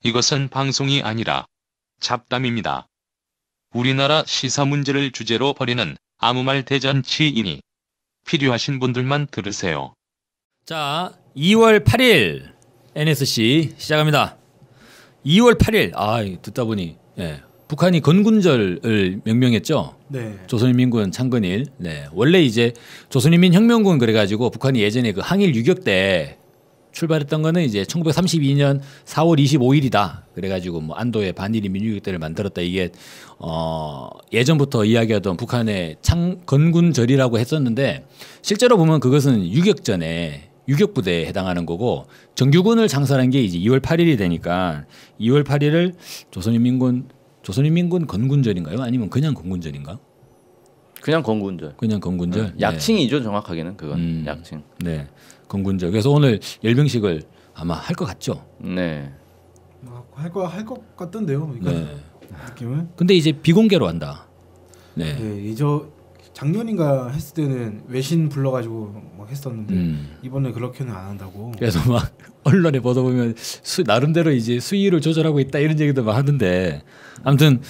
이것은 방송이 아니라 잡담입니다. 우리나라 시사 문제를 주제로 벌이는 아무 말 대잔치이니 필요하신 분들만 들으세요. 자, 2월 8일 NSC 시작합니다. 2월 8일 듣다 보니 북한이 건군절을 명명했죠. 네. 조선인민군 창건일. 네. 원래 이제 조선인민혁명군 그래가지고 북한이 예전에 그 항일 유격 때 출발했던 거는 이제 1932년 4월 25일이다. 그래가지고 뭐 안도의 반일인 민주유격대를 만들었다. 이게 예전부터 이야기하던 북한의 건군절이라고 했었는데 실제로 보면 그것은 유격전에 유격부대에 해당하는 거고 정규군을 창설한 게 이제 2월 8일이 되니까 2월 8일을 조선인민군 건군절인가요? 아니면 그냥 건군절인가? 그냥 건군절. 그냥 건군절. 약칭이죠, 정확하게는 그건 약칭. 네, 건군절. 그래서 오늘 열병식을 아마 할 것 같죠. 네. 할 것 같던데요. 그러니까 네. 느낌은. 근데 이제 비공개로 한다. 네. 네, 작년인가 했을 때는 외신 불러가지고 막 했었는데 이번에 그렇게는 안 한다고. 그래서 막 언론에 보다 보면 나름대로 이제 수위를 조절하고 있다 이런 얘기도 막 하던데 아무튼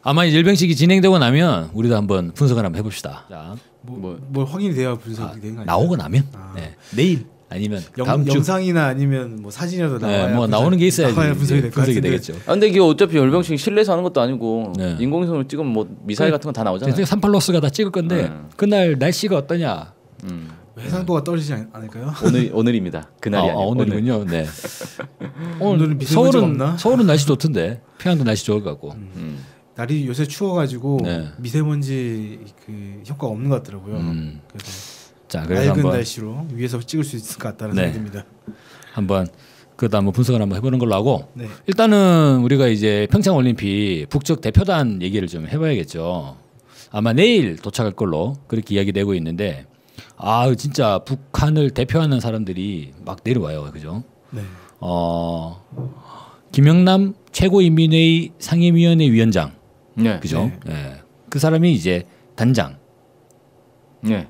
아마 열병식이 진행되고 나면 우리도 한번 분석을 한번 해봅시다. 자, 뭘 확인이 돼야 분석이 되는 거 아니에요? 나오고 나면 네. 내일 아니면 다음 주 영상이나 아니면 뭐 사진이라도 나와야 뭐 나오는 게 있어야지 분석이 되겠죠. 근데 이게 어차피 열병식 실내에서 하는 것도 아니고 네. 인공위성으로 찍으면 뭐 미사일 같은 건 다 나오잖아요. 38로스가 다 찍을 건데 그날 날씨가 어떠냐? 해상도가 떨어지지 않을까요? 오늘입니다. 그날이 아니고 오늘이군요. 네. 오늘은 미세먼지가 없나? 서울은 날씨 좋던데 평양도 날씨 좋을 것 같고. 날이 요새 추워가지고 네. 미세먼지 그 효과가 없는 것 같더라고요. 그래서 그래서 맑은 한번 날씨로 위에서 찍을 수 있을 것 같다는 생각이 듭니다. 한번 그것도 한번 분석을 한번 해보는 걸로 하고 네. 일단은 우리가 이제 평창 올림픽 북측 대표단 얘기를 좀 해봐야겠죠. 아마 내일 도착할 걸로 그렇게 이야기되고 있는데 진짜 북한을 대표하는 사람들이 막 내려와요, 그죠? 네. 김영남 최고인민회의 상임위원회 위원장, 네. 그죠? 네. 그 사람이 이제 단장. 네.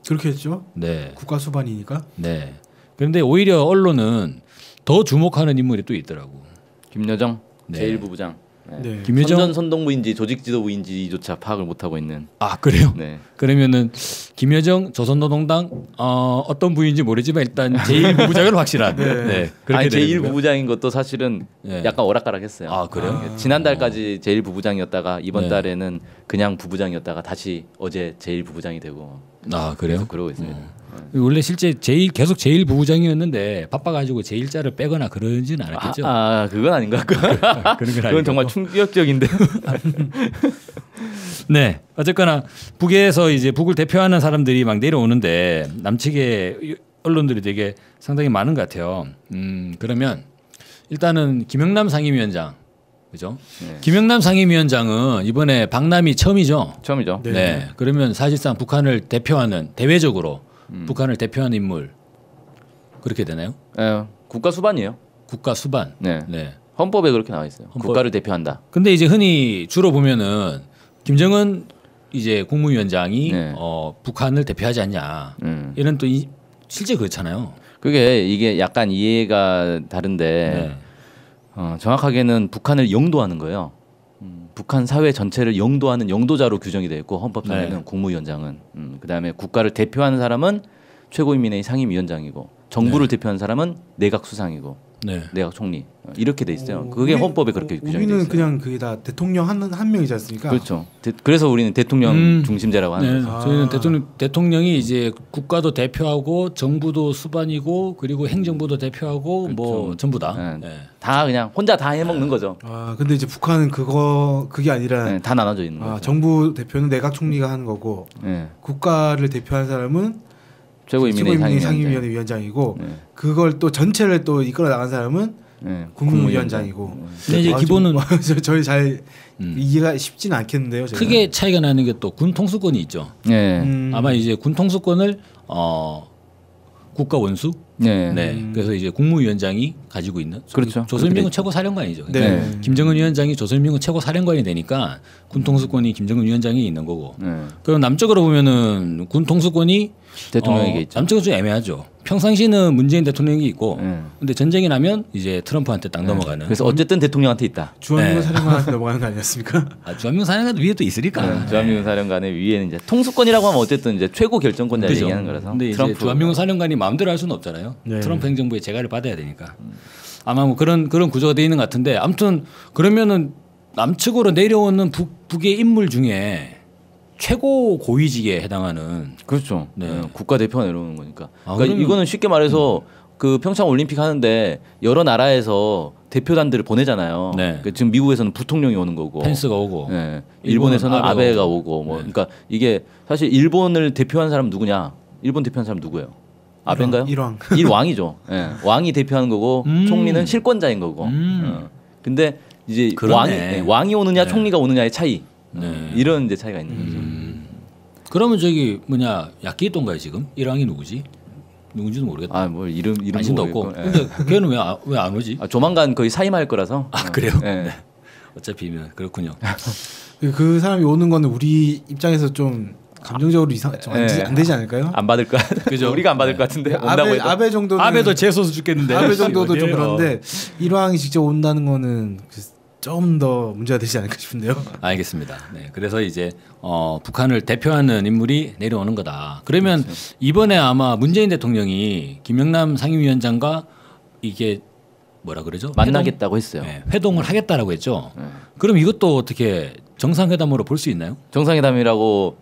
그렇게 했죠. 네. 국가 수반이니까. 네. 그런데 오히려 언론은 더 주목하는 인물이 또 있더라고. 김여정 네. 제1부부장. 네. 김여정 선전 선동부인지 조직 지도부인지조차 파악을 못 하고 있는. 그래요? 네. 그러면은 김여정 조선노동당 어떤 부인지 모르지만 일단 제1부부장은 확실한. 네. 그렇게 제1부부장인 것도 사실은 네. 약간 오락가락했어요. 그래요? 지난달까지 제1부부장이었다가 이번 네. 달에는 그냥 부부장이었다가 다시 어제 제1부부장이 되고. 그래요? 계속 그러고 있습니다. 원래 실제 계속 제1부부장이었는데 바빠가지고 제1자를 빼거나 그러지는 않았겠죠? 그건 아닌 것 같고. 그건 정말 충격적인데. 네, 어쨌거나 북에서 이제 북을 대표하는 사람들이 막 내려오는데 남측의 언론들이 되게 상당히 많은 것 같아요. 그러면 일단은 김영남 상임위원장, 그죠? 네. 김영남 상임위원장은 이번에 박람회 처음이죠. 처음이죠. 네. 그러면 사실상 북한을 대표하는 대외적으로 북한을 대표하는 인물 그렇게 되나요? 국가 수반이에요. 국가 수반. 네. 네. 헌법에 그렇게 나와 있어요. 헌법. 국가를 대표한다. 근데 이제 흔히 주로 보면은 김정은 이제 국무위원장이 네. 북한을 대표하지 않냐 이런 또 실제 그렇잖아요. 이게 약간 이해가 다른데 정확하게는 북한을 영도하는 거예요. 북한 사회 전체를 영도하는 영도자로 규정이 되어 있고 헌법상에는 네. 국무위원장은 그다음에 국가를 대표하는 사람은 최고인민회의 상임위원장이고 정부를 대표하는 사람은 내각 수상이고 내각 총리 이렇게 돼 있어요. 그게 헌법에 그렇게 규정이 돼 있어요. 우리는 그냥 그게 다 대통령 한 명이지 않습니까? 그렇죠. 그래서 우리는 대통령 중심제라고 하는 거죠. 저희는 대통령이 이제 국가도 대표하고 정부도 수반이고 그리고 행정부도 대표하고 뭐 전부 다. 다 그냥 혼자 다 해먹는 거죠. 근데 이제 북한은 그게 아니라 다 나눠져 있는 거죠. 정부 대표는 내각 총리가 하는 거고 국가를 대표하는 사람은 최고인민회의 상임위원회 위원장이고 그걸 또 전체를 또 이끌어 나간 사람은 국무위원장이고. 근데 이제 기본은 저희 잘 이해가 쉽지는 않겠는데요. 제가. 크게 차이가 나는 게 또 군 통수권이 있죠. 아마 이제 군 통수권을 국가 원수. 그래서 이제 국무위원장이 가지고 있는. 그렇죠. 조선민군 최고 사령관이죠. 네. 김정은 위원장이 조선민군 최고 사령관이 되니까 군 통수권이 김정은 위원장이 있는 거고. 그럼 남쪽으로 보면은 군 통수권이 대통령에게 있죠. 남측은 좀 애매하죠. 평상시는 문재인 대통령이 있고, 근데 전쟁이 나면 이제 트럼프한테 딱 넘어가는. 그래서 어쨌든 대통령한테 있다. 주한미군 사령관한테 넘어가는 거 아니었습니까? 주한미군 사령관 위에 또 있으니까. 주한미군 사령관의 위에는 이제 통수권이라고 하면 어쨌든 이제 최고 결정권자를 그죠. 얘기하는 거라서. 근데 이제 주한미군 사령관이 마음대로 할 수는 없잖아요. 네. 트럼프 행정부의 재가를 받아야 되니까. 아마 뭐 그런 구조가 돼 있는 것 같은데, 아무튼 그러면은 남측으로 내려오는 북의 인물 중에 최고 고위직에 해당하는. 그렇죠. 네. 국가대표가 내려오는 거니까. 아, 그러니까 그러면- 이거는 쉽게 말해서 그 평창 올림픽 하는데 여러 나라에서 대표단들을 보내잖아요. 네. 그러니까 지금 미국에서는 부통령이 오는 거고, 펜스가 오고. 네. 일본에서는 일본은 아베가 오고, 뭐 네. 그러니까 이게 사실 일본을 대표하는 사람 누구냐? 일본 대표하는 사람 누구예요? 아베인가요? 일왕. 일왕이죠. 예. 왕이 대표하는 거고 총리는 실권자인 거고. 근데 이제 그러네. 왕이 오느냐 네. 총리가 오느냐의 차이. 네. 이런 이제 차이가 있는 거죠. 그러면 저기 뭐냐 야끼토인가요 지금? 일왕이 누구지? 누군지도 모르겠다. 아, 뭐 이름 관심도 없고. 모르겠고. 예. 근데 걔는 왜 안 오지? 아, 조만간 거의 사임할 거라서. 아 그래요? 예. 네. 어차피 그렇군요. 그 사람이 오는 거는 우리 입장에서 좀 감정적으로 안 되지 않을까요? 안 받을 거. 그죠? 우리가 안 받을 것 같은데 온다고 해도. 아베 정도는 아베도 재소서 죽겠는데. 아베 정도도 좀 어디에요? 그런데 일왕이 직접 온다는 거는 좀 더 문제가 되지 않을까 싶은데요. 알겠습니다. 네, 그래서 이제 북한을 대표하는 인물이 내려오는 거다. 그러면 이번에 아마 문재인 대통령이 김영남 상임위원장과 이게 뭐라 그러죠? 만나겠다고 했어요. 회동을 하겠다라고 했죠. 그럼 이것도 어떻게 정상회담으로 볼 수 있나요? 정상회담이라고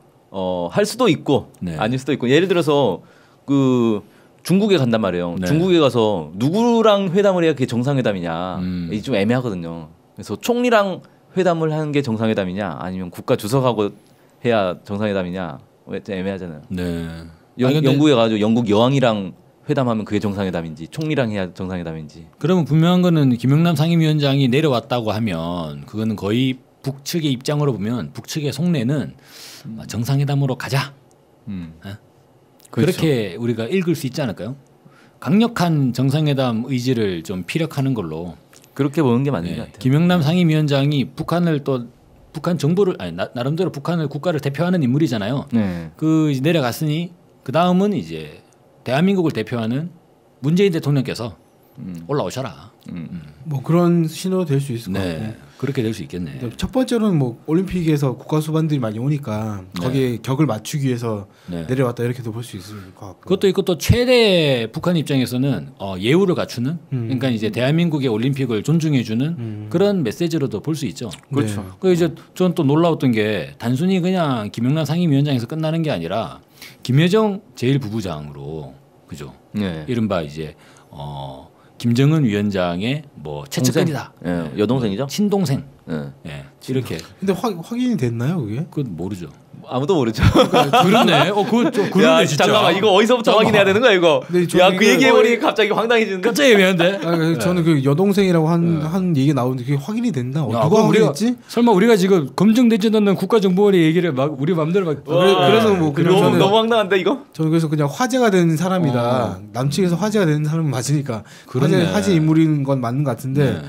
할 수도 있고 네. 아닐 수도 있고 예를 들어서 그 중국에 간단 말이에요. 네. 중국에 가서 누구랑 회담을 해야 그게 정상회담이냐 이게 좀 애매하거든요. 그래서 총리랑 회담을 하는 게 정상회담이냐 아니면 국가 주석하고 해야 정상회담이냐 좀 애매하잖아요. 네. 근데 영국에 가서 영국 여왕이랑 회담하면 그게 정상회담인지 총리랑 해야 정상회담인지. 그러면 분명한 거는 김영남 상임위원장이 내려왔다고 하면 그거는 거의 북측의 입장으로 보면 북측의 속내는 정상회담으로 가자. 그렇죠. 그렇게 우리가 읽을 수 있지 않을까요? 강력한 정상회담 의지를 좀 피력하는 걸로. 그렇게 보는 게 맞는 것 같아요. 김영남 상임위원장이 북한을 또 북한 정부를 나름대로 북한을 국가를 대표하는 인물이잖아요. 네. 그 이제 내려갔으니 그 다음은 이제 대한민국을 대표하는 문재인 대통령께서 올라오셔라. 뭐 그런 신호도 될 수 있을 것 같고. 네, 그렇게 될 수 있겠네. 첫 번째로는 뭐 올림픽에서 국가 수반들이 많이 오니까 거기에 격을 맞추기 위해서 네. 내려왔다 이렇게도 볼 수 있을 것 같고. 그것도 있고 또 최대 북한 입장에서는 예우를 갖추는 그러니까 이제 대한민국의 올림픽을 존중해주는 그런 메시지로도 볼 수 있죠. 그렇죠. 그 이제 저는 또 놀라웠던 게 단순히 그냥 김영남 상임위원장에서 끝나는 게 아니라 김여정 제1부부장으로 그죠. 네. 이른바 이제 김정은 위원장의 뭐 채측근이다. 예, 여동생이죠? 친동생. 예. 예. 이렇게 근데 확인이 됐나요, 그게? 그건 모르죠. 아무도 모르죠. 그렇네. 그건 좀 그러네 진짜. 잠깐만 이거 어디서부터 확인해야 되는 거야 이거? 근데 야 저는 그 얘기해버리니 갑자기 황당해지는데. 갑자기 애매한데. 저는 그 여동생이라고 한 얘기 나오는데 그게 확인이 됐나? 야, 누가 그럼 확인했지? 설마 우리가 지금 검증되지 않는 국가정보원의 얘기를 막 우리 마음대로 막 그래서 뭐 그냥 저는 너무 황당한데 이거? 저는 그래서 그냥 화제가 되는 사람이다. 남측에서 화제가 되는 사람은 맞으니까 그렇네. 화제 인물인 건 맞는 것 같은데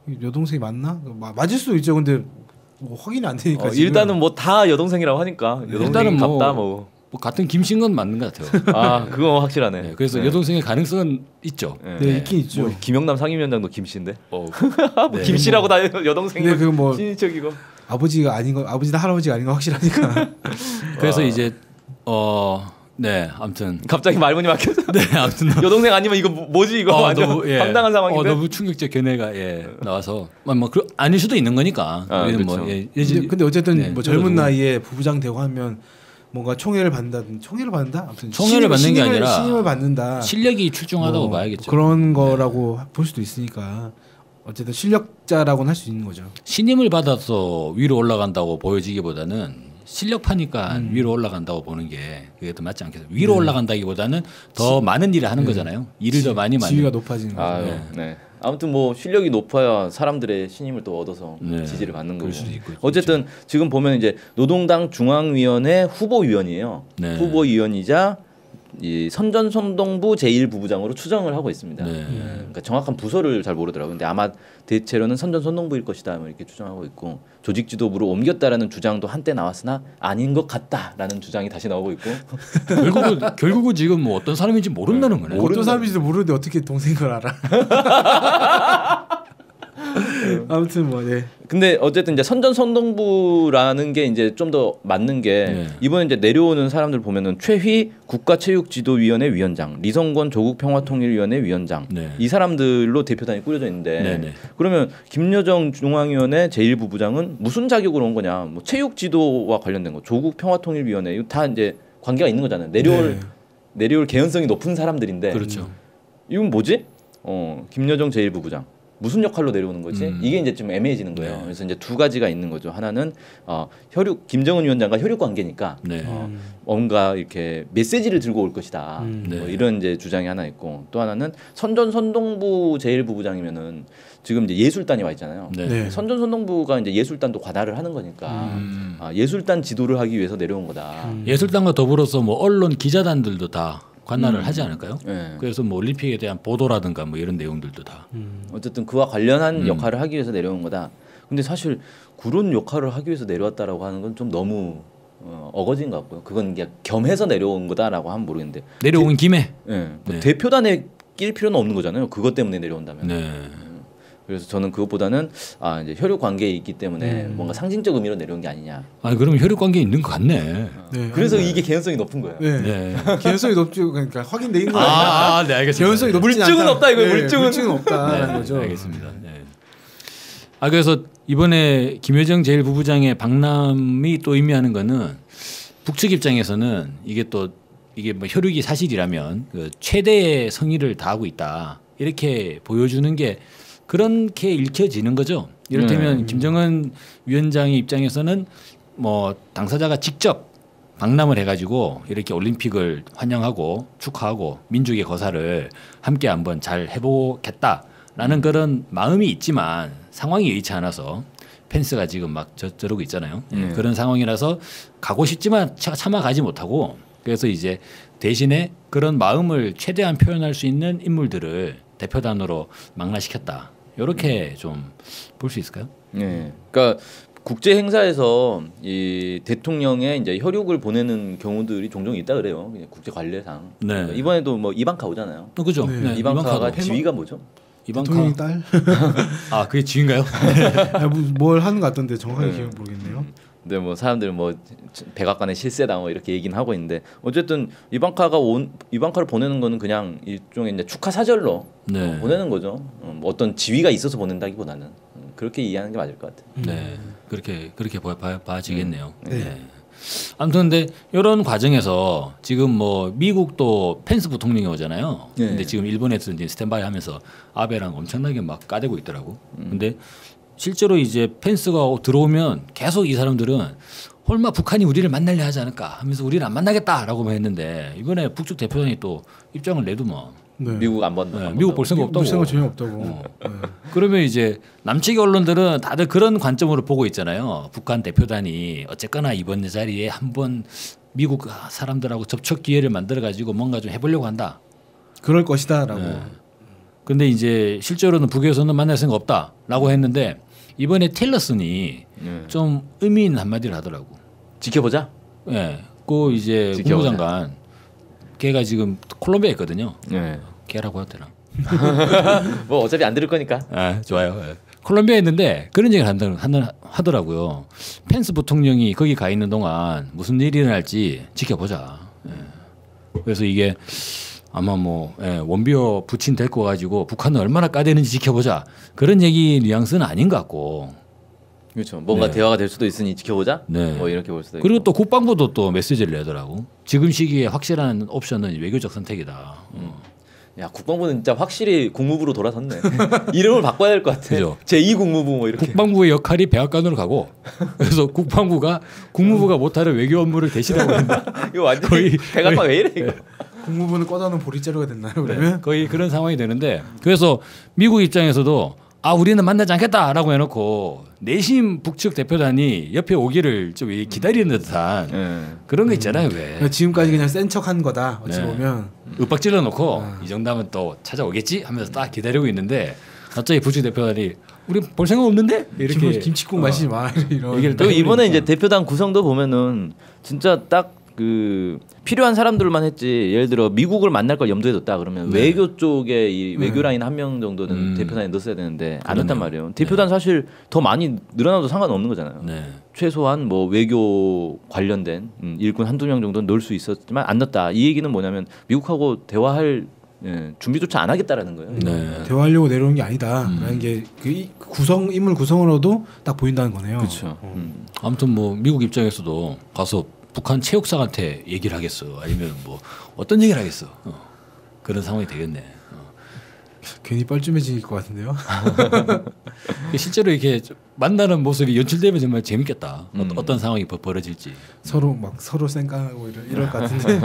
네. 여동생이 맞나? 맞을 수도 있죠. 근데 뭐 확인이 안 되니까 지금. 일단은 뭐 다 여동생이라고 하니까 여동생이 일단은 뭐, 같다 뭐. 뭐 같은 김씨인 건 맞는 것 같아요. 아 그거 확실하네. 네, 그래서 네. 여동생의 가능성은 있죠. 네, 있긴 있죠. 뭐, 김영남 상임위원장도 김씨인데. 어, 뭐 김씨라고 다 여동생이. 근데 그 뭐 친인척이고. 아버지가 아닌 거, 아버지나 할아버지가 아닌 거 확실하니까. 그래서 이제 네, 아무튼 갑자기 말문이 막혀서. 네, 아무튼 여동생 아니면 이거 뭐지 이거 완전 너무, 예. 황당한 상황인데. 너무 충격적 견해가 나와서 아닐 수도 있는 거니까. 우리는 그렇죠. 근데 어쨌든 네, 뭐 젊은 그래도 나이에 부부장 되고 하면 뭔가 총애를 받는다. 총애를 받는다? 아무튼 총애를 받는 게 아니라 신임을 받는다. 실력이 출중하다고 뭐 봐야겠죠. 그런 거라고 볼 수도 있으니까 어쨌든 실력자라고는 할 수 있는 거죠. 신임을 받아서 위로 올라간다고 보여지기보다는 실력파니까 위로 올라간다고 보는 게 그게 더 맞지 않겠어요? 위로 올라간다기보다는 더 많은 일을 하는 거잖아요. 일을 더 많이 지위가 높아지는 거죠. 아유, 네. 아무튼 뭐 실력이 높아야 사람들의 신임을 또 얻어서 네. 지지를 받는 거고. 그럴 수도 있고, 어쨌든 지금 보면 이제 노동당 중앙위원회 후보위원이에요. 네. 후보위원이자 이 선전선동부 제1부부장으로 추정을 하고 있습니다. 네. 그러니까 정확한 부서를 잘 모르더라고요. 근데 아마 대체로는 선전선동부일 것이다 뭐 이렇게 추정하고 있고 조직지도부로 옮겼다라는 주장도 한때 나왔으나 아닌 것 같다라는 주장이 다시 나오고 있고 결국은 지금 뭐 어떤 사람인지 모른다는 거네. 어떤 사람인지도 모르는데 어떻게 동생 걸 알아? 아무튼 뭐 네. 근데 어쨌든 이제 선전선동부라는 게 이제 좀 더 맞는 게 네. 이번에 이제 내려오는 사람들 보면은 최휘 국가체육지도위원회 위원장, 리성권 조국평화통일위원회 위원장 네. 이 사람들로 대표단이 꾸려져 있는데 네네. 그러면 김여정 중앙위원회 제1부부장은 무슨 자격으로 온 거냐? 뭐 체육지도와 관련된 거, 조국평화통일위원회 이거 다 이제 관계가 있는 거잖아요. 내려올 개연성이 높은 사람들인데 그렇죠. 이건 뭐지? 김여정 제1부부장. 무슨 역할로 내려오는 거지? 이게 이제 좀 애매해지는 거예요. 네. 그래서 이제 두 가지가 있는 거죠. 하나는 혈육 김정은 위원장과 혈육 관계니까 네. 뭔가 이렇게 메시지를 들고 올 것이다. 네. 뭐 이런 이제 주장이 하나 있고 또 하나는 선전선동부 제1부부장이면은 지금 이제 예술단이 와 있잖아요. 네. 네. 선전선동부가 이제 예술단도 관할을 하는 거니까 예술단 지도를 하기 위해서 내려온 거다. 예술단과 더불어서 뭐 언론 기자단들도 다 관할을 하지 않을까요? 네. 그래서 뭐 올림픽에 대한 보도라든가 뭐 이런 내용들도 다. 어쨌든 그와 관련한 역할을 하기 위해서 내려온 거다. 근데 사실 그런 역할을 하기 위해서 내려왔다라고 하는 건 좀 너무 어거진 것 같고요. 그건 그냥 겸해서 내려온 거다라고 하면 모르겠는데 내려온 김에. 뭐 네. 대표단에 낄 필요는 없는 거잖아요. 그것 때문에 내려온다면. 네. 그래서 저는 그것보다는 이제 혈육 관계에 있기 때문에 뭔가 상징적 의미로 내려온 게 아니냐. 아니 그러면 혈육 관계 있는 것 같네. 네. 그래서 이게 개연성이 높은 거예요. 네. 네. 개연성이 높죠. 그러니까 확인돼 있는 거 아니야? 네 알겠습니다. 개연성이 높지 물증은 않다. 없다, 이거 네, 물증은. 없다라는 네, 거죠. 알겠습니다. 네. 그래서 이번에 김여정 제1부부장의 방남이 또 의미하는 거는 북측 입장에서는 이게 뭐 혈육이 사실이라면 그 최대의 성의를 다하고 있다 이렇게 보여주는 게 그렇게 읽혀지는 거죠. 이를테면 김정은 위원장의 입장에서는 뭐 당사자가 직접 방남을 해가지고 이렇게 올림픽을 환영하고 축하하고 민족의 거사를 함께 한번 잘 해보겠다라는 그런 마음이 있지만 상황이 여의치 않아서 펜스가 지금 막 저러고 있잖아요. 그런 상황이라서 가고 싶지만 차마 가지 못하고 그래서 이제 대신에 그런 마음을 최대한 표현할 수 있는 인물들을 대표단으로 망라시켰다. 이렇게 좀 볼 수 있을까요? 네. 그러니까 국제 행사에서 이 대통령의 이제 혈육을 보내는 경우들이 종종 있다 그래요. 그냥 국제 관례상. 네. 그러니까 이번에도 뭐 이방카 오잖아요. 그죠? 네. 네. 이방카가 이방카도. 지위가 뭐죠? 대통령 이방카. 딸? 아 그게 지인가요? 뭘 하는 것 같던데 정확하게 네. 기억 모르겠네요. 근데 뭐 사람들 뭐 백악관의 실세다 뭐 이렇게 얘기는 하고 있는데 어쨌든 이방카를 보내는 거는 그냥 일종의 이제 축하 사절로 네. 보내는 거죠. 뭐 어떤 지위가 있어서 보낸다기보다는 그렇게 이해하는 게 맞을 것 같아요. 네, 그렇게 봐지겠네요. 네. 네. 아무튼 근데 이런 과정에서 지금 뭐 미국도 펜스 부통령이 오잖아요. 네. 근데 지금 일본에서 이제 스탠바이 하면서 아베랑 엄청나게 막 까대고 있더라고. 근데 실제로 이제 펜스가 들어오면 계속 이 사람들은 설마 북한이 우리를 만나려 하지 않을까 하면서 우리를 안 만나겠다라고 했는데 이번에 북측 대표단이 또 입장을 내두면 네. 미국 안 본다. 네, 미국 볼 생각 없다고. 볼 생각 전혀 없다고. 네. 그러면 이제 남측의 언론들은 다들 그런 관점으로 보고 있잖아요. 북한 대표단이 어쨌거나 이번 자리에 한번 미국 사람들하고 접촉 기회를 만들어 가지고 뭔가 좀 해보려고 한다. 그럴 것이다라고. 네. 근데 이제 실제로는 북에서는 만날 생각 없다라고 했는데 이번에 틸러슨이 좀 의미 있는 한마디를 하더라고. 지켜보자. 예. 네. 그 이제 지켜보자. 국무장관 걔가 지금 콜롬비아에 있거든요. 네. 걔라고 하더라. 뭐 어차피 안 들을 거니까. 아, 좋아요. 예. 콜롬비아에 있는데 그런 얘기를 하더라고요. 펜스 부통령이 거기 가 있는 동안 무슨 일이 일어날지 지켜보자. 예. 그래서 이게 아마 뭐 원비어 부친 데리고 가지고 북한은 얼마나 까대는지 지켜보자. 그런 얘기 뉘앙스는 아닌 것 같고. 그렇죠. 뭔가 네. 대화가 될 수도 있으니 지켜보자. 네. 뭐 이렇게 볼 수도 있고. 그리고 또 국방부도 또 메시지를 내더라고. 지금 시기에 확실한 옵션은 외교적 선택이다. 야 국방부는 진짜 확실히 국무부로 돌아섰네. 이름을 바꿔야 될 것 같아. 그죠. 제2 국무부 뭐 이렇게. 국방부의 역할이 백악관으로 가고 그래서 국무부가 못하는 외교 업무를 대신하고 있는 이거 완전 거의- 백악관 왜 이래 이거. 국무부는 꺼다 놓은 보리자루가 됐나요 그러면? 거의 그런 상황이 되는데 그래서 미국 입장에서도 우리는 만나지 않겠다라고 해놓고 내심 북측 대표단이 옆에 오기를 좀 기다리는 듯한 그런 거 있잖아요. 왜 그러니까 지금까지 그냥 센 척한 거다. 어찌 네. 보면 윽박 찔러놓고 이 정도면 또 찾아오겠지 하면서 딱 기다리고 있는데 갑자기 북측 대표단이 우리 볼 생각 없는데 이렇게 김치국 마시지 마 이런. 얘기를 딱 그리고 이번에 해버리니까. 이제 대표단 구성도 보면은 진짜 딱 그 필요한 사람들만 했지. 예를 들어 미국을 만날 걸 염두에 뒀다 그러면 외교 쪽에 이 외교 라인 한 명 정도는 대표단에 넣었어야 되는데 안 넣었단 말이에요. 대표단 사실 더 많이 늘어나도 상관없는 거잖아요. 네. 최소한 뭐 외교 관련된 일꾼 한두 명 정도는 넣을 수 있었지만 안 넣었다. 이 얘기는 뭐냐면 미국하고 대화할 준비조차 안 하겠다라는 거예요. 네. 대화하려고 내려온 게 아니다라는 게 그 구성 인물 구성으로도 딱 보인다는 거네요. 그렇죠. 아무튼 뭐 미국 입장에서도 가서 북한 체육상한테 얘기를 하겠어 아니면 뭐 어떤 얘기를 하겠어 그런 상황이 되겠네. 괜히 뻘쭘해질 것 같은데요. 실제로 이렇게 만나는 모습이 연출되면 정말 재밌겠다. 어떤 상황이 벌어질지. 서로 쌩깡하고 이럴 것 같은데.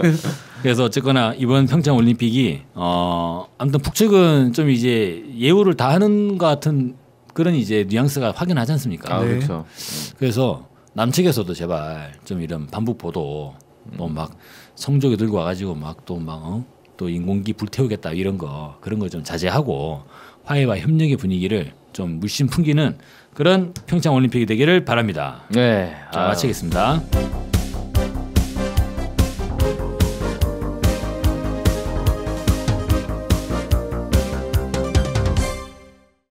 그래서 어쨌거나 이번 평창 올림픽이 아무튼 북측은 좀 이제 예우를 다 하는 것 같은 그런 이제 뉘앙스가 확연하지 않습니까? 네. 그렇죠. 그래서 남측에서도 제발 좀 이런 반북 보도 뭐 막 성조기 들고 와가지고 막 또 인공기 불태우겠다 이런 거 그런 거 좀 자제하고 화해와 협력의 분위기를 좀 물씬 풍기는 그런 평창 올림픽이 되기를 바랍니다. 네. 자, 마치겠습니다.